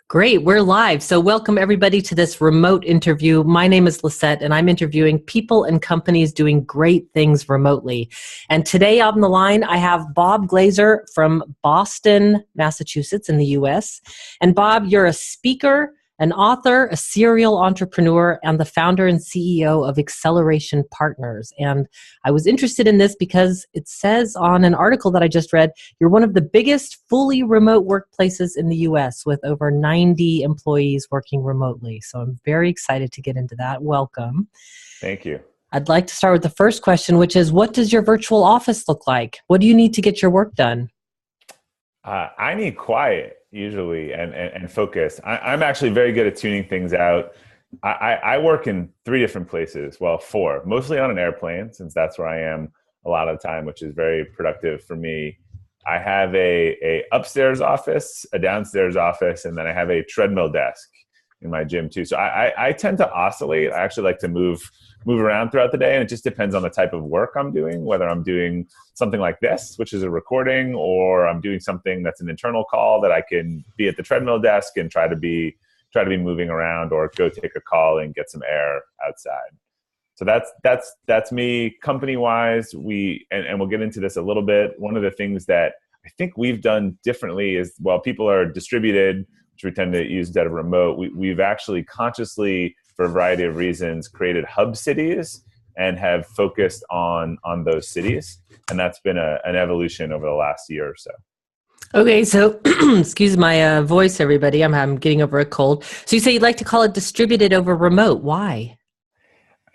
Great, we're live. So welcome everybody to this remote interview. My name is Lisette and I'm interviewing people and companies doing great things remotely. And today on the line, I have Bob Glazer from Boston, Massachusetts in the US. And Bob, you're a speaker, an author, a serial entrepreneur, and the founder and CEO of Acceleration Partners. And I was interested in this because it says on an article that I just read, you're one of the biggest fully remote workplaces in the US with over 90 employees working remotely. So I'm very excited to get into that. Welcome. Thank you. I'd like to start with the first question, which is, what does your virtual office look like? What do you need to get your work done? I need quiet usually and focus. I'm actually very good at tuning things out. I work in 3 different places. Well, 4, mostly on an airplane, since that's where I am a lot of the time, which is very productive for me. I have a upstairs office, a downstairs office, and then I have a treadmill desk in my gym too. So I tend to oscillate. I actually like to move around throughout the day, and it just depends on the type of work I'm doing, whether I'm doing something like this, which is a recording, or I'm doing something that's an internal call that I can be at the treadmill desk and try to be moving around, or go take a call and get some air outside. So that's me. Company wise, and we'll get into this a little bit. One of the things that I think we've done differently is, while people are distributed, which we tend to use instead of remote, we've actually consciously, for a variety of reasons, created hub cities and have focused on those cities. And that's been an evolution over the last year or so. Okay, so excuse my voice, everybody. I'm getting over a cold. So you say you'd like to call it distributed over remote. Why?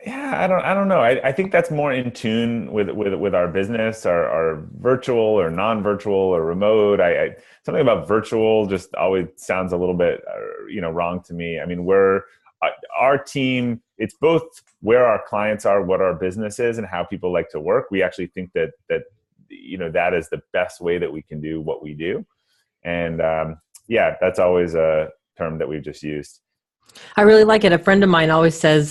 Yeah, I don't know. I think that's more in tune with our business, our virtual or non-virtual or remote. Something about virtual just always sounds a little bit wrong to me. I mean, our team, it's both where our clients are, what our business is, and how people like to work. We actually think that that is the best way that we can do what we do. And that's always a term that we've just used. I really like it. A friend of mine always says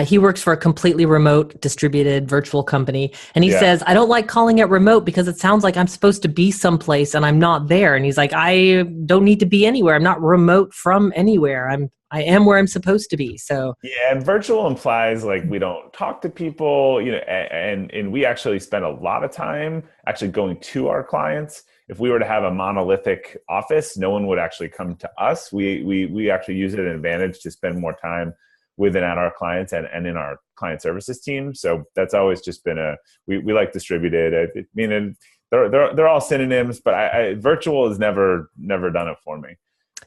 he works for a completely remote, distributed virtual company. And he says, I don't like calling it remote because it sounds like I'm supposed to be someplace and I'm not there. And he's like, I don't need to be anywhere. I'm not remote from anywhere. I am where I'm supposed to be. So yeah, and virtual implies like we don't talk to people, and we actually spend a lot of time actually going to our clients. If we were to have a monolithic office, no one would actually come to us. We actually use it as an advantage to spend more time with and at our clients and in our client services team. So that's always just been we like distributed. I mean, they're all synonyms, but virtual has never done it for me.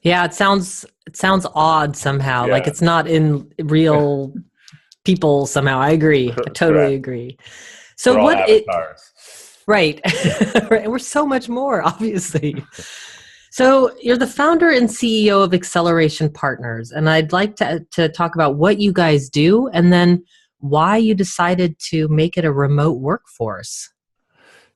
Yeah, it sounds odd somehow. Yeah. Like it's not in real people somehow. I agree. I totally agree. So what right. And we're so much more, obviously. So you're the founder and CEO of Acceleration Partners, and I'd like to talk about what you guys do and then why you decided to make it a remote workforce.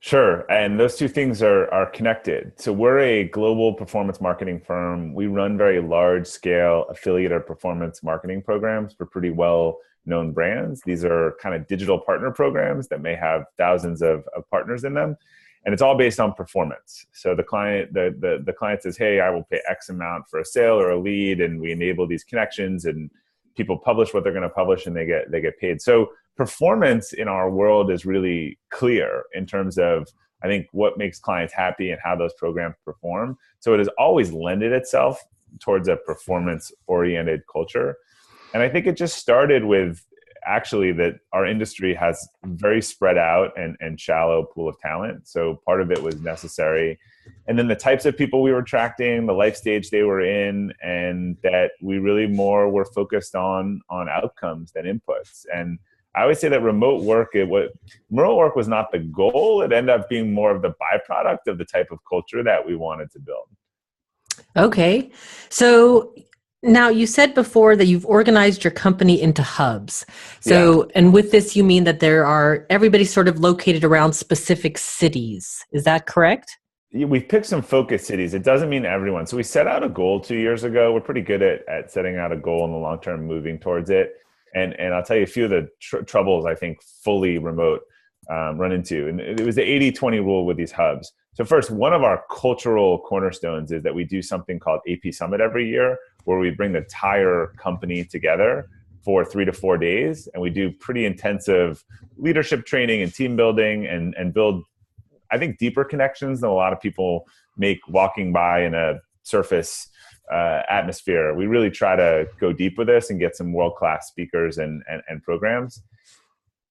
Sure. And those two things are connected. So we're a global performance marketing firm. We run very large scale affiliate or performance marketing programs for pretty well-known brands. These are kind of digital partner programs that may have thousands of partners in them. And it's all based on performance. So the client says, hey, I will pay X amount for a sale or a lead, and we enable these connections, and people publish what they're going to publish, and they get paid. So performance in our world is really clear in terms of, I think, what makes clients happy and how those programs perform. So it has always lended itself towards a performance-oriented culture. And I think it just started with actually that our industry has very spread out and shallow pool of talent. So part of it was necessary. And then the types of people we were attracting, the life stage they were in, and that we really more were focused on outcomes than inputs. And I always say that remote work was not the goal. It ended up being more of the byproduct of the type of culture that we wanted to build. Okay. So now you said before that you've organized your company into hubs. So, and with this, you mean that everybody's sort of located around specific cities. Is that correct? We've picked some focus cities. It doesn't mean everyone. So we set out a goal 2 years ago. We're pretty good at setting out a goal in the long term, moving towards it. And I'll tell you a few of the troubles I think fully remote run into. And it was the 80-20 rule with these hubs. So first, one of our cultural cornerstones is that we do something called AP Summit every year, where we bring the entire company together for 3 to 4 days. And we do pretty intensive leadership training and team building and build, I think, deeper connections than a lot of people make walking by in a surface atmosphere. We really try to go deep with this and get some world-class speakers and programs.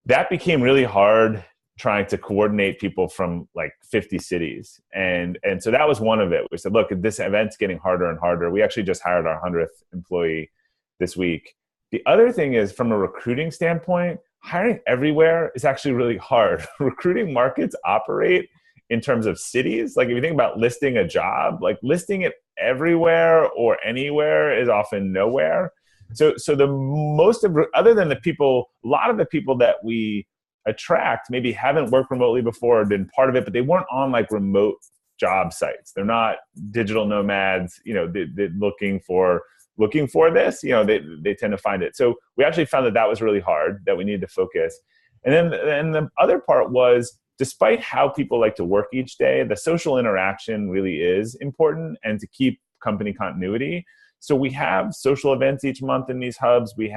That became really hard trying to coordinate people from like 50 cities. And so that was one of it. We said, look, this event's getting harder and harder. We actually just hired our 100th employee this week. The other thing is, from a recruiting standpoint, hiring everywhere is actually really hard. Recruiting markets operate in terms of cities. Like if you think about listing a job, like listing it everywhere or anywhere is often nowhere. So the most of, other than the people, a lot of the people that we attract maybe haven't worked remotely before or been part of it, but they weren't on like remote job sites. They're not digital nomads, they're looking for this, they tend to find it. So we actually found that was really hard, that we needed to focus. And the other part was, despite how people like to work each day, the social interaction really is important, and to keep company continuity. So we have social events each month in these hubs. We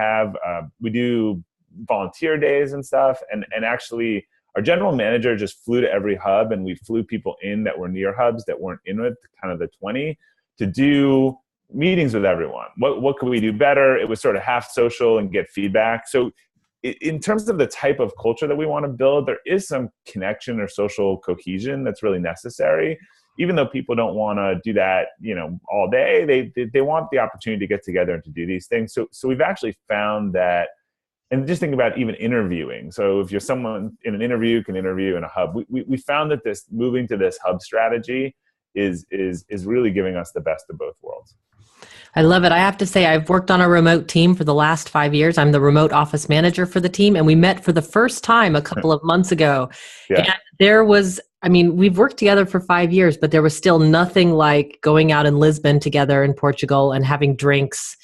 do volunteer days and stuff. And actually, our general manager just flew to every hub, and we flew people in that were near hubs that weren't in with kind of the 20 to do meetings with everyone. What could we do better? It was sort of half social and get feedback. So in terms of the type of culture that we want to build, there is some connection or social cohesion that's really necessary. Even though people don't want to do that, all day, they want the opportunity to get together and to do these things. So we've actually found that, and just think about even interviewing. So if you're someone in an interview, can interview in a hub. We found that this moving to this hub strategy is really giving us the best of both worlds. I love it. I have to say, I've worked on a remote team for the last 5 years. I'm the remote office manager for the team, and we met for the first time a couple of months ago. Yeah. And there was, we've worked together for 5 years, but there was still nothing like going out in Lisbon together in Portugal and having drinks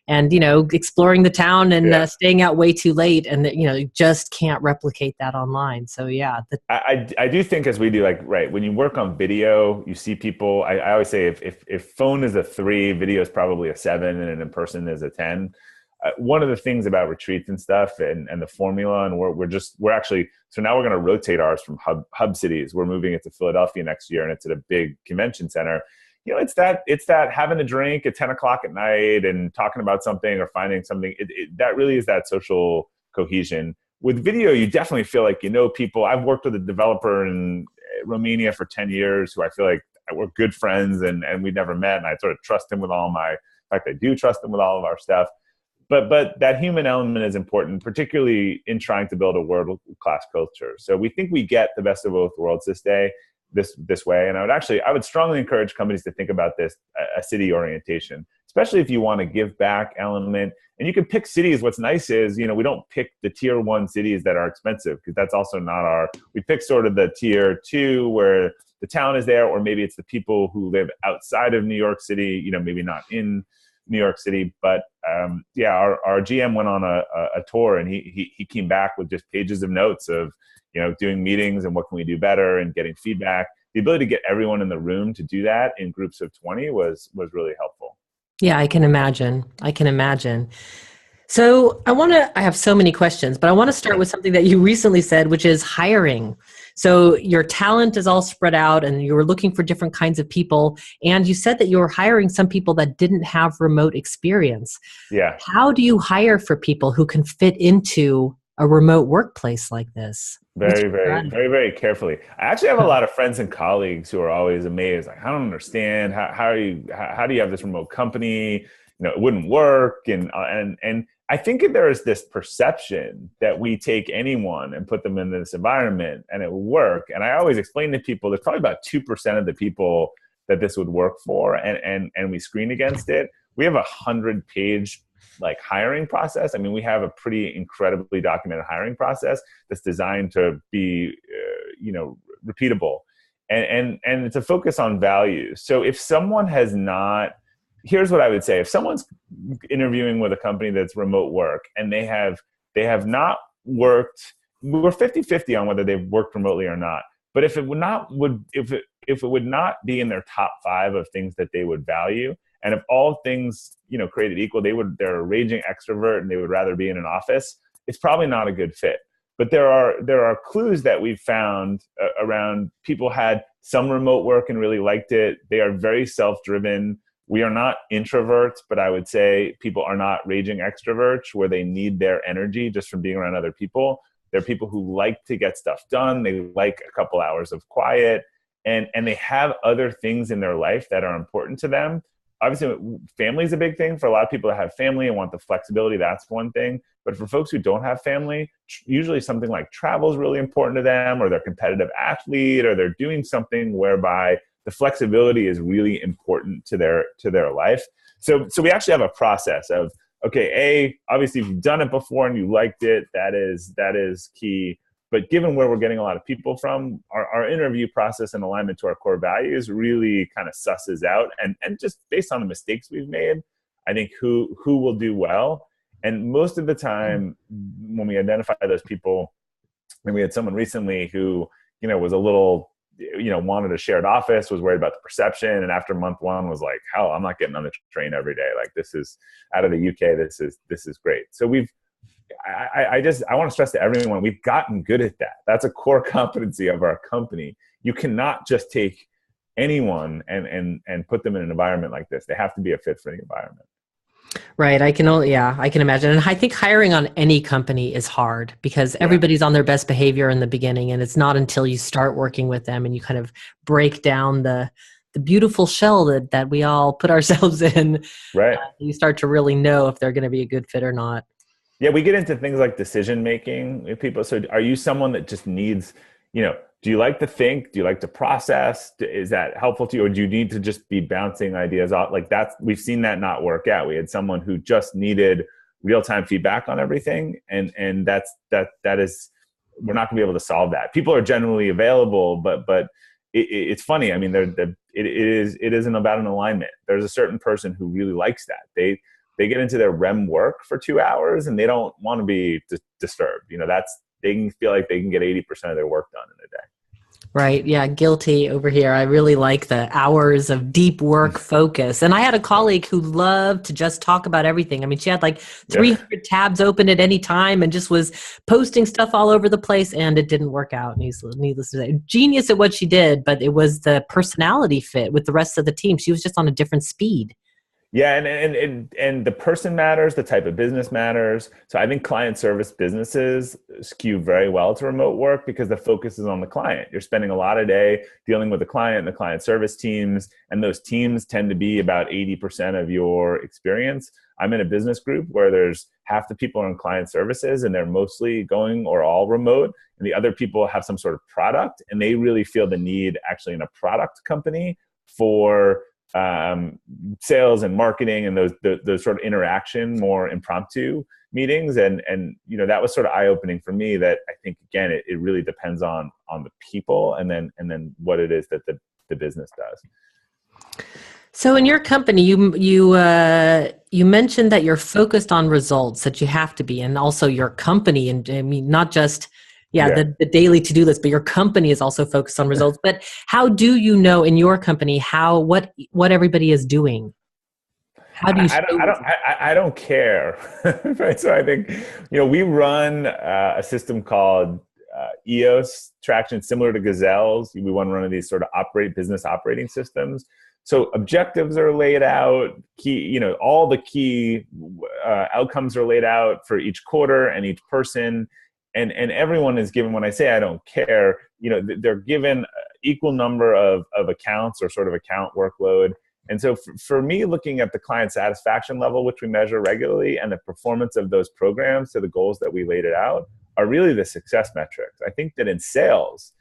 and, exploring the town and staying out way too late. And, you just can't replicate that online. So, yeah. I do think, as we do, when you work on video, you see people, I always say if phone is a 3, video is probably a 7, and an in-person is a 10. One of the things about retreats and stuff and the formula, and we're actually, so now we're going to rotate ours from hub cities. We're moving it to Philadelphia next year, and it's at a big convention center. It's that having a drink at 10 o'clock at night and talking about something or finding something. That really is that social cohesion. With video, you definitely feel like people. I've worked with a developer in Romania for 10 years who I feel like we're good friends, and we never met, and I sort of trust him with all my. In fact, I do trust him with all of our stuff. But that human element is important, particularly in trying to build a world-class culture. So we think we get the best of both worlds this way. And I would strongly encourage companies to think about this, a city orientation, especially if you want to give back element. And you can pick cities. What's nice is, we don't pick the tier 1 cities that are expensive, because that's also not we pick sort of the tier 2 where the town is there, or maybe it's the people who live outside of New York City, maybe not in New York City. But our GM went on a tour, and he came back with just pages of notes of, doing meetings and what can we do better and getting feedback. The ability to get everyone in the room to do that in groups of 20 was really helpful. Yeah, I can imagine. So I have so many questions, but I want to start with something that you recently said, which is hiring. So your talent is all spread out, and you were looking for different kinds of people. And you said that you were hiring some people that didn't have remote experience. Yeah. How do you hire for people who can fit into a remote workplace like this? Very, very, very, very carefully. I actually have a lot of friends and colleagues who are always amazed. Like, I don't understand how do you have this remote company? It wouldn't work. And I think there is this perception that we take anyone and put them in this environment and it will work. And I always explain to people, there's probably about 2% of the people that this would work for, and we screen against it. We have 100-page hiring process. We have a pretty incredibly documented hiring process that's designed to be, repeatable, and it's a focus on values. So if someone has not, here's what I would say: if someone's interviewing with a company that's remote work and they have not worked, we're 50-50 on whether they've worked remotely or not. But if if it would not be in their top 5 of things that they would value, and if all things, created equal, they're a raging extrovert and they would rather be in an office, it's probably not a good fit. But there are clues that we've found around people had some remote work and really liked it. They are very self-driven. We are not introverts, but I would say people are not raging extroverts where they need their energy just from being around other people. They're people who like to get stuff done. They like a couple hours of quiet, and they have other things in their life that are important to them. Obviously, family is a big thing for a lot of people that have family and want the flexibility. That's one thing. But for folks who don't have family, usually something like travel is really important to them, or they're a competitive athlete, or they're doing something whereby the flexibility is really important to their life. So we actually have a process of, okay, obviously if you've done it before and you liked it, that is key. But given where we're getting a lot of people from, our interview process and alignment to our core values really kind of susses out, and just based on the mistakes we've made, I think who will do well. And most of the time when we identify those people, and we had someone recently who, was a little, wanted a shared office, was worried about the perception. And after month 1 was like, hell, I'm not getting on the train every day. Like, this is out of the UK. This is great. So I want to stress to everyone, we've gotten good at that. That's a core competency of our company. You cannot just take anyone and put them in an environment like this. They have to be a fit for the environment. Right. I can imagine. And I think hiring on any company is hard because everybody's on their best behavior in the beginning. And it's not until you start working with them and you kind of break down the beautiful shell that we all put ourselves in, right? You start to really know if they're going to be a good fit or not. Yeah, we get into things like decision making with people. So are you someone that just needs, do you like to think? Do you like to process? Is that helpful to you? Or do you need to just be bouncing ideas off? Like we've seen that not work out. We had someone who just needed real-time feedback on everything. And that is, we're not gonna be able to solve that. People are generally available, but it's funny. I mean, it isn't about an alignment. There's a certain person who really likes that. They get into their REM work for 2 hours and they don't want to be disturbed. They can feel like they can get 80% of their work done in a day. Right. Yeah. Guilty over here. I really like the hours of deep work focus. And I had a colleague who loved to just talk about everything. I mean, she had like 300 tabs open at any time and just was posting stuff all over the place, and it didn't work out. Needless to say, genius at what she did, but it was the personality fit with the rest of the team. She was just on a different speed. Yeah, and the person matters, the type of business matters. So I think client service businesses skew very well to remote work because the focus is on the client. You're spending a lot of day dealing with the client and the client service teams, and those teams tend to be about 80% of your experience. I'm in a business group where there's half the people are in client services and they're mostly going or all remote, and the other people have some sort of product, and they really feel the need actually in a product company for sales and marketing and those sort of interaction, more impromptu meetings. And that was sort of eye-opening for me, that I think, again, it really depends on the people and then what it is that the business does. So in your company, you mentioned that you're focused on results, that you have to be, and also your company, and I mean, not just the daily to-do list, but your company is also focused on results. But how do you know in your company what everybody is doing? How do you? I don't care. Right. So I think we run a system called Yost Traction, similar to Gazelle's. We want to run these sort of business operating systems. So objectives are laid out. All the key outcomes are laid out for each quarter and each person. And everyone is given, when I say I don't care, they're given equal number of accounts or sort of account workload. And so for me, looking at the client satisfaction level, which we measure regularly, and the performance of those programs to the goals that we laid it out, are really the success metrics. I think that in sales,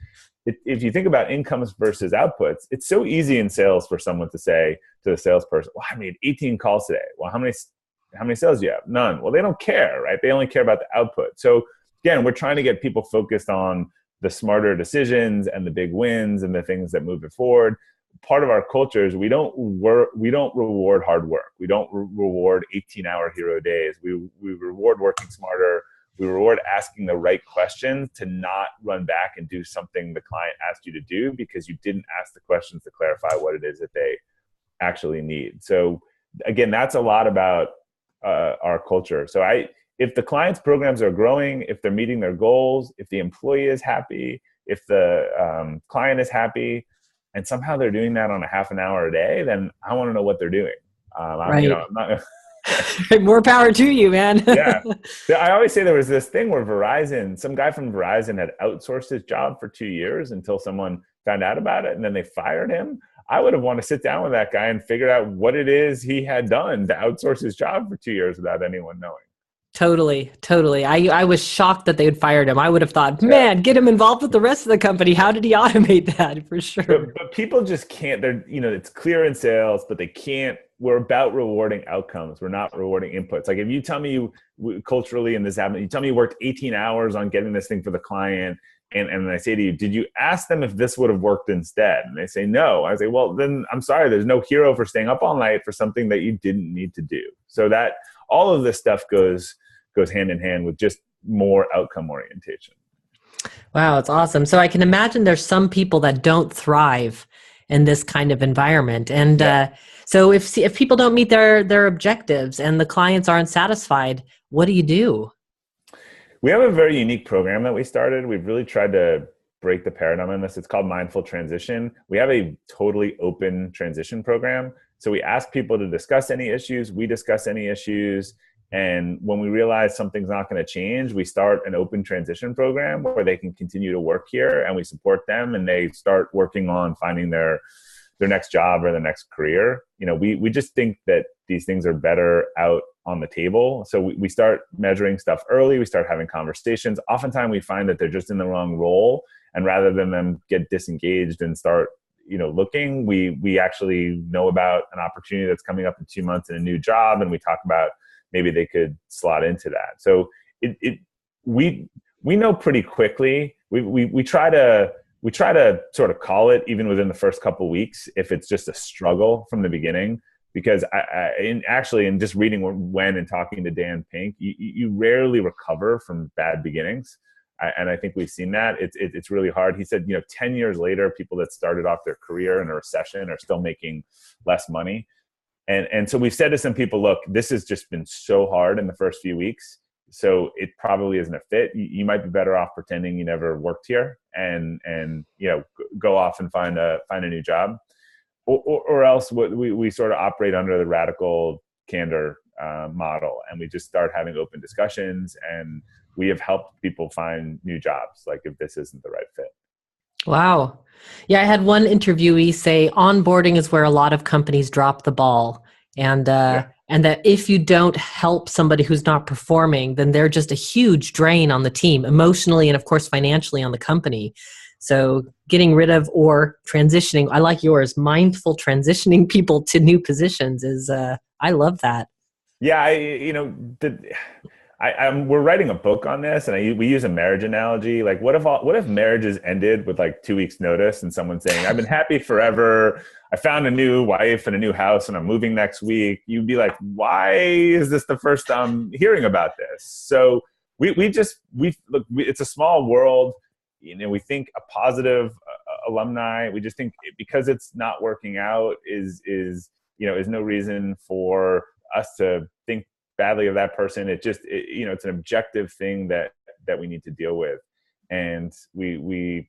if you think about incomes versus outputs, it's so easy in sales for someone to say to the salesperson, well, I made 18 calls today. Well, how many sales do you have? None. Well, they don't care, right? They only care about the output. So again, we're trying to get people focused on the smarter decisions and the big wins and the things that move it forward. Part of our culture is we don't reward hard work. We don't reward 18-hour hero days. We reward working smarter. We reward asking the right questions, to not run back and do something the client asked you to do because you didn't ask the questions to clarify what it is that they actually need. So again, that's a lot about our culture. So if the client's programs are growing, if they're meeting their goals, if the employee is happy, if the client is happy, and somehow they're doing that on a half an hour a day, then I want to know what they're doing. Right. I'm not. More power to you, man. Yeah. I always say there was this thing where some guy from Verizon had outsourced his job for 2 years until someone found out about it, and then they fired him. I would have wanted to sit down with that guy and figure out what it is he had done to outsource his job for 2 years without anyone knowing. Totally. I was shocked that they had fired him. I would have thought, man, get him involved with the rest of the company. How did he automate that? For sure. But people just can't. It's clear in sales, but they can't. We're about rewarding outcomes. We're not rewarding inputs. Like if you tell me culturally, and this happened, you tell me you worked 18 hours on getting this thing for the client, and I say to you, did you ask them if this would have worked instead? And they say no. I say, well, then I'm sorry. There's no hero for staying up all night for something that you didn't need to do. So that all of this stuff goes hand in hand with just more outcome orientation. Wow, it's awesome. So I can imagine there's some people that don't thrive in this kind of environment. And so if people don't meet their objectives and the clients aren't satisfied, what do you do? We have a very unique program that we started. We've really tried to break the paradigm on this. It's called Mindful Transition. We have a totally open transition program. So we ask people to discuss any issues. We discuss any issues. And when we realize something's not going to change, we start an open transition program where they can continue to work here, and we support them, and they start working on finding their next job or their next career. We just think that these things are better out on the table. So we start measuring stuff early. We start having conversations. Oftentimes we find that they're just in the wrong role, and rather than them get disengaged and start looking, we actually know about an opportunity that's coming up in 2 months in a new job, and we talk about maybe they could slot into that. So we know pretty quickly. We try to sort of call it even within the first couple of weeks if it's just a struggle from the beginning, because in just reading when and talking to Dan Pink, you rarely recover from bad beginnings. And I think we've seen that. It's really hard. He said, 10 years later, people that started off their career in a recession are still making less money. And so we've said to some people, look, this has just been so hard in the first few weeks, so it probably isn't a fit. You might be better off pretending you never worked here and go off and find a new job, or else we sort of operate under the radical candor model, and we just start having open discussions, and we have helped people find new jobs, like if this isn't the right fit. Wow. Yeah, I had one interviewee say onboarding is where a lot of companies drop the ball. And that if you don't help somebody who's not performing, then they're just a huge drain on the team, emotionally and of course financially on the company. So getting rid of or transitioning, I like yours, mindful transitioning people to new positions is, I love that. Yeah, we're writing a book on this, and we use a marriage analogy. Like, what if marriages ended with like 2 weeks notice, and someone saying, "I've been happy forever. I found a new wife and a new house, and I'm moving next week." You'd be like, "Why is this the first I'm hearing about this?" So it's a small world. We think a positive alumni. We just think because it's not working out is no reason for us to think badly of that person. It's an objective thing that we need to deal with, and we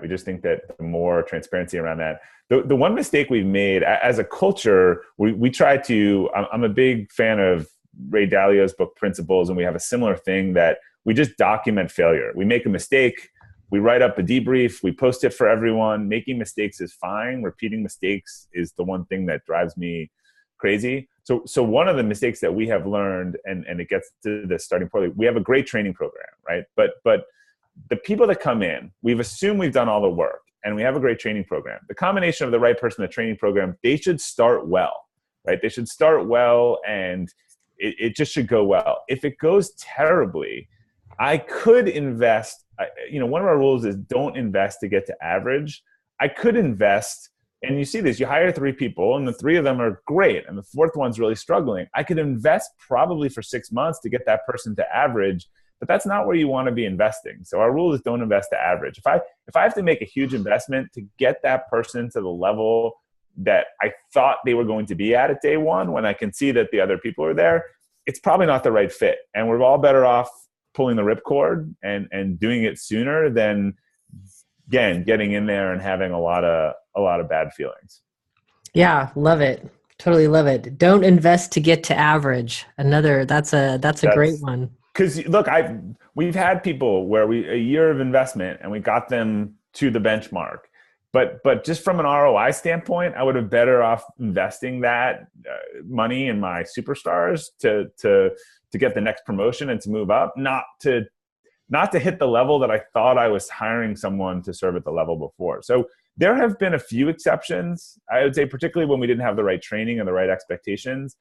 just think that the more transparency around that. The one mistake we've made as a culture, we try to. I'm a big fan of Ray Dalio's book Principles, and we have a similar thing that we just document failure. We make a mistake, we write up a debrief, we post it for everyone. Making mistakes is fine. Repeating mistakes is the one thing that drives me crazy. So one of the mistakes that we have learned, and it gets to the starting point, we have a great training program, right? But the people that come in, we've assumed we've done all the work, and we have a great training program. The combination of the right person, the training program, they should start well, right? They should start well, and it just should go well. If it goes terribly, I could invest. One of our rules is don't invest to get to average. I could invest. And you see this, you hire 3 people and the 3 of them are great and the 4th one's really struggling. I could invest probably for 6 months to get that person to average, but that's not where you want to be investing. So our rule is don't invest to average. If I have to make a huge investment to get that person to the level that I thought they were going to be at day one, when I can see that the other people are there, it's probably not the right fit. And we're all better off pulling the ripcord and doing it sooner than, again, getting in there and having a lot of bad feelings. Yeah, love it. Totally love it. Don't invest to get to average. That's a great one. Because look, we've had people where a year of investment and we got them to the benchmark. But just from an ROI standpoint, I would have better off investing that money in my superstars to get the next promotion and to move up, not to hit the level that I thought I was hiring someone to serve at the level before. So there have been a few exceptions, I would say, particularly when we didn't have the right training and the right expectations.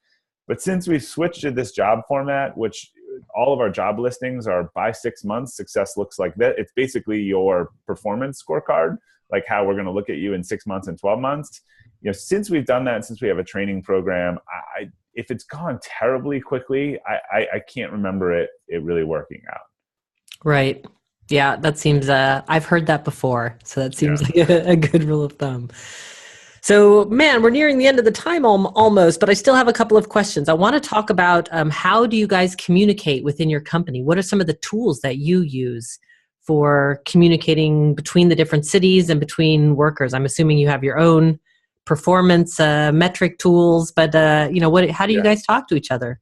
But since we've switched to this job format, which all of our job listings are by 6 months, success looks like that. It's basically your performance scorecard, like how we're going to look at you in 6 months and 12 months. Since we've done that, since we have a training program, if it's gone terribly quickly, I can't remember it really working out. Right. Yeah, that seems, I've heard that before. So that seems like a good rule of thumb. So, man, we're nearing the end of the time almost, but I still have a couple of questions. I want to talk about how do you guys communicate within your company? What are some of the tools that you use for communicating between the different cities and between workers? I'm assuming you have your own performance metric tools, but how do you guys talk to each other?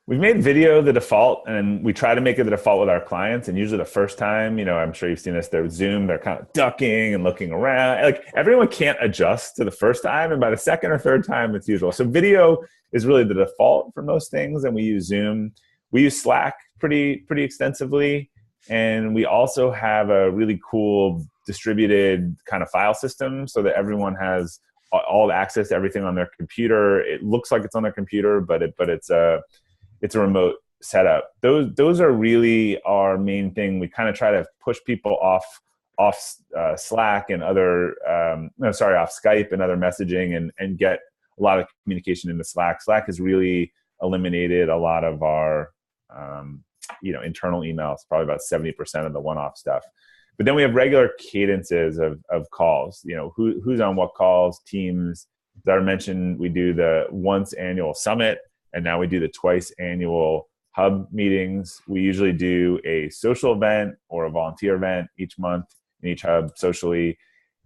We've made video the default, and we try to make it the default with our clients. And usually the first time, I'm sure you've seen this, they're Zoom, they're kind of ducking and looking around. Like everyone can't adjust to the first time. And by the second or third time, it's usual. So video is really the default for most things. And we use Zoom. We use Slack pretty extensively. And we also have a really cool distributed kind of file system so that everyone has all the access to everything on their computer. It looks like it's on their computer, but it's a remote setup. Those are really our main thing. We kind of try to push people off Slack and off Skype and other messaging and get a lot of communication into Slack. Slack has really eliminated a lot of our internal emails, probably about 70% of the one-off stuff. But then we have regular cadences of calls. Who's on what calls, teams. As I mentioned, we do the once annual summit. And now we do the twice annual hub meetings. We usually do a social event or a volunteer event each month in each hub socially.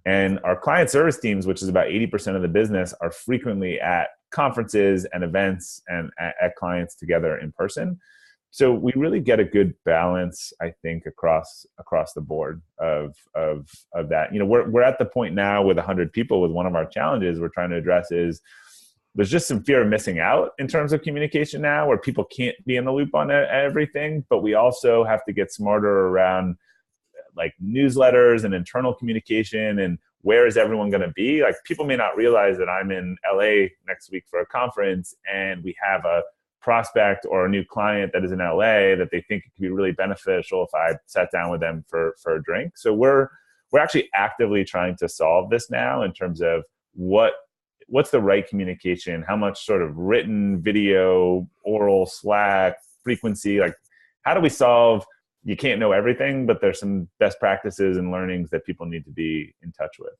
And our client service teams, which is about 80% of the business, are frequently at conferences and events and at clients together in person. So we really get a good balance, I think, across the board of that. We're at the point now with 100 people. With one of our challenges we're trying to address is there's just some fear of missing out in terms of communication now, where people can't be in the loop on everything. But we also have to get smarter around like newsletters and internal communication and where is everyone going to be. Like people may not realize that I'm in LA next week for a conference and we have a prospect or a new client that is in LA that they think it could be really beneficial if I sat down with them for a drink. So we're actually actively trying to solve this now in terms of what's the right communication, how much sort of written, video, oral, Slack, frequency, like how do we solve, you can't know everything, but there's some best practices and learnings that people need to be in touch with.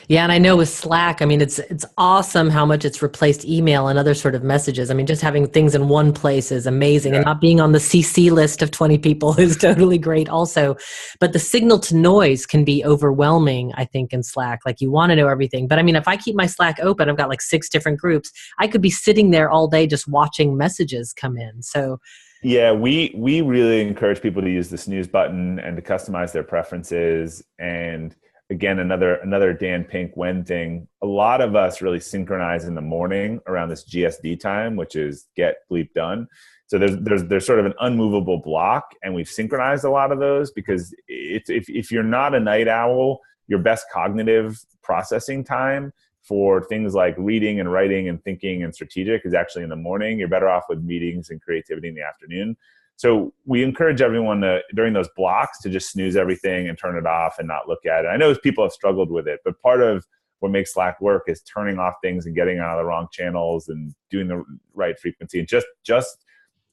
Yeah, and I know with Slack, I mean, it's awesome how much it's replaced email and other sort of messages. I mean, just having things in one place is amazing. Yeah. And not being on the CC list of 20 people is totally great also. But the signal to noise can be overwhelming, I think, in Slack. Like you want to know everything. But I mean, if I keep my Slack open, I've got like 6 different groups. I could be sitting there all day just watching messages come in. So yeah, we really encourage people to use the snooze button and to customize their preferences. And again, another Dan Pink when thing. A lot of us really synchronize in the morning around this GSD time, which is get bleep done. So there's sort of an unmovable block, and we've synchronized a lot of those because if you're not a night owl, your best cognitive processing time for things like reading and writing and thinking and strategic is actually in the morning. You're better off with meetings and creativity in the afternoon. So we encourage everyone to, during those blocks, to just snooze everything and turn it off and not look at it. I know people have struggled with it, but part of what makes Slack work is turning off things and getting out of the wrong channels and doing the right frequency and just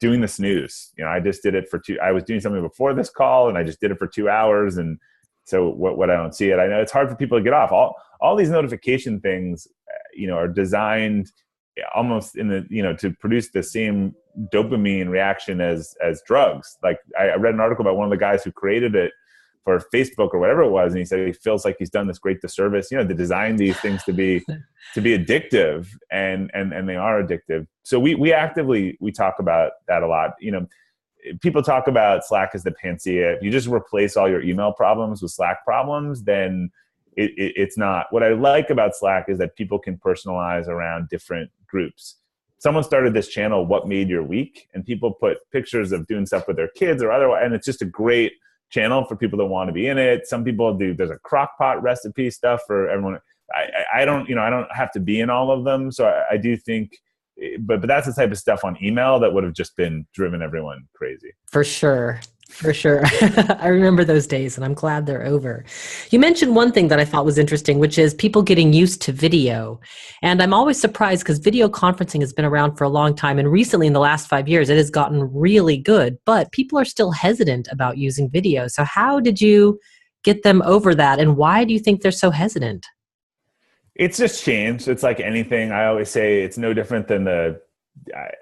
doing the snooze. I just did it I was doing something before this call and I just did it for 2 hours. And so what I don't see it, I know it's hard for people to get off. All these notification things, are designed almost to produce the same dopamine reaction as drugs. Like I read an article about one of the guys who created it for Facebook or whatever it was, and he said he feels like he's done this great disservice, to design these things to be addictive, and they are addictive. So we actively talk about that a lot. People talk about Slack as the panacea. If you just replace all your email problems with Slack problems, then it's not. What I like about Slack is that people can personalize around different groups. Someone started this channel, What Made Your Week, and people put pictures of doing stuff with their kids or otherwise, and it's just a great channel for people that want to be in it. Some people there's a crock pot recipe stuff for everyone. I don't have to be in all of them. So I do think, but that's the type of stuff on email that would have just been driven everyone crazy. For sure. I remember those days, and I'm glad they're over. You mentioned one thing that I thought was interesting, which is people getting used to video. And I'm always surprised because video conferencing has been around for a long time. And recently, in the last 5 years, it has gotten really good. But people are still hesitant about using video. So how did you get them over that? And why do you think they're so hesitant? It's just changed. It's like anything. I always say it's no different than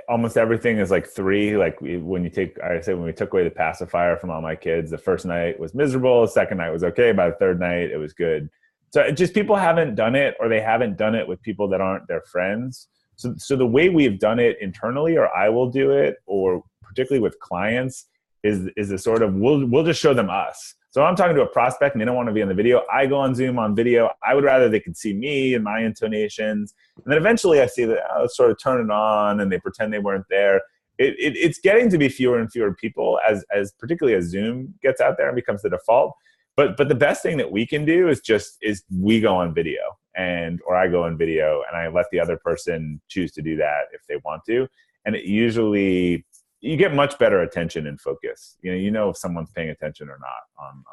almost everything is like 3. Like when we took away the pacifier from all my kids, the first night was miserable. The second night was okay. By the third night, it was good. So just people haven't done it, or they haven't done it with people that aren't their friends. So the way we've done it internally, or I will do it, or particularly with clients, is a sort of, we'll just show them us. So I'm talking to a prospect and they don't want to be on the video. I go on Zoom on video. I would rather they could see me and my intonations. And then eventually I see that let's sort of turn it on and they pretend they weren't there. It's getting to be fewer and fewer people as particularly as Zoom gets out there and becomes the default. But the best thing that we can do is we go on video or I go on video and I let the other person choose to do that if they want to. And it usually, you get much better attention and focus. If someone's paying attention or not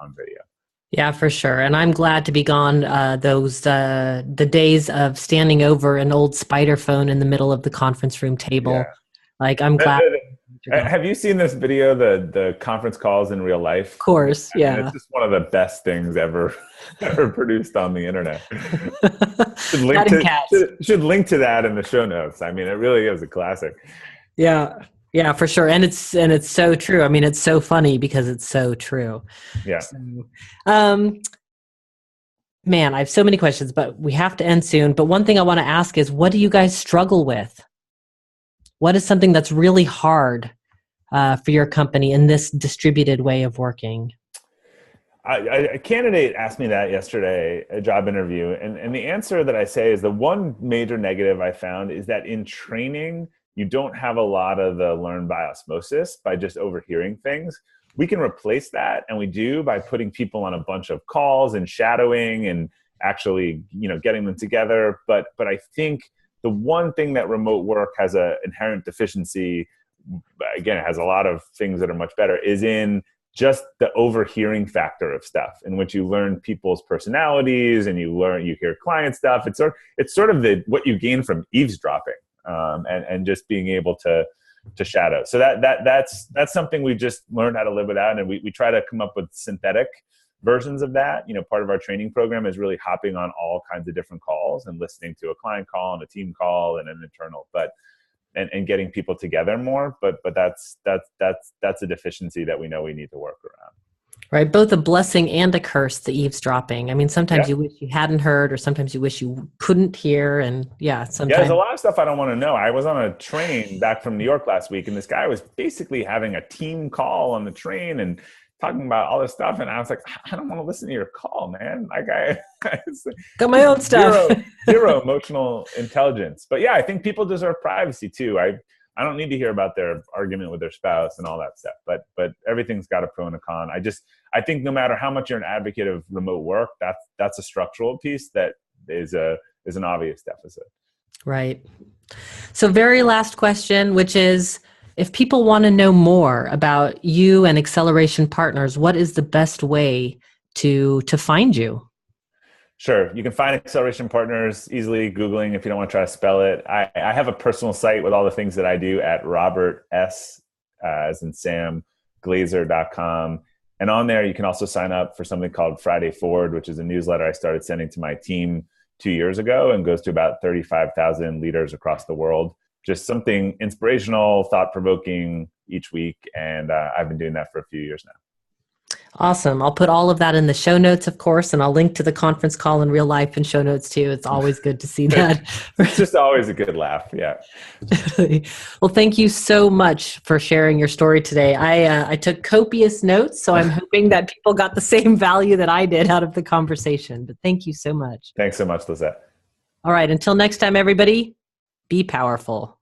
on video. Yeah, for sure. And I'm glad to be gone the days of standing over an old spider phone in the middle of the conference room table. Yeah. Like, I'm glad. Have you seen this video, the conference calls in real life? Of course, yeah. It's just one of the best things ever produced on the internet. Should link to that in the show notes. I mean, it really is a classic. Yeah, for sure. And it's so true. I mean, it's so funny because it's so true. Yeah. So, man, I have so many questions, but we have to end soon. But one thing I want to ask is, what do you guys struggle with? What is something that's really hard for your company in this distributed way of working? A candidate asked me that yesterday, a job interview. And the answer that I say is the one major negative I found is that in training, you don't have a lot of the learn by osmosis, by just overhearing things. We can replace that, and we do, by putting people on a bunch of calls and shadowing and actually, getting them together. But I think the one thing that remote work has an inherent deficiency, again, it has a lot of things that are much better, is in just the overhearing factor of stuff, in which you learn people's personalities and you hear client stuff. It's sort of what you gain from eavesdropping. And just being able to shadow. So that's something we just learned how to live without. And we try to come up with synthetic versions of that. Part of our training program is really hopping on all kinds of different calls and listening to a client call and a team call and an internal, and getting people together more. But that's a deficiency that we know we need to work around. Right, both a blessing and a curse, the eavesdropping. I mean, sometimes you wish you hadn't heard, or sometimes you wish you couldn't hear, and sometimes. Yeah, there's a lot of stuff I don't want to know. I was on a train back from New York last week, and this guy was basically having a team call on the train and talking about all this stuff, and I was like, I don't want to listen to your call, man. Like I got my own stuff. Zero emotional intelligence. But yeah, I think people deserve privacy too. I don't need to hear about their argument with their spouse and all that stuff, but everything's got a pro and a con. I think no matter how much you're an advocate of remote work, that's a structural piece that is an obvious deficit. Right. So very last question, which is, if people want to know more about you and Acceleration Partners, what is the best way to find you? Sure. You can find Acceleration Partners easily Googling if you don't want to try to spell it. I have a personal site with all the things that I do at roberts as in Sam, Glazer.com. And on there, you can also sign up for something called Friday Forward, which is a newsletter I started sending to my team 2 years ago and goes to about 35,000 leaders across the world. Just something inspirational, thought-provoking each week. And I've been doing that for a few years now. Awesome. I'll put all of that in the show notes, of course, and I'll link to the conference call in real life in show notes too. It's always good to see that. It's just always a good laugh. Yeah. Well, thank you so much for sharing your story today. I took copious notes, so I'm hoping that people got the same value that I did out of the conversation. But thank you so much. Thanks so much, Lizette. All right. Until next time, everybody, be powerful.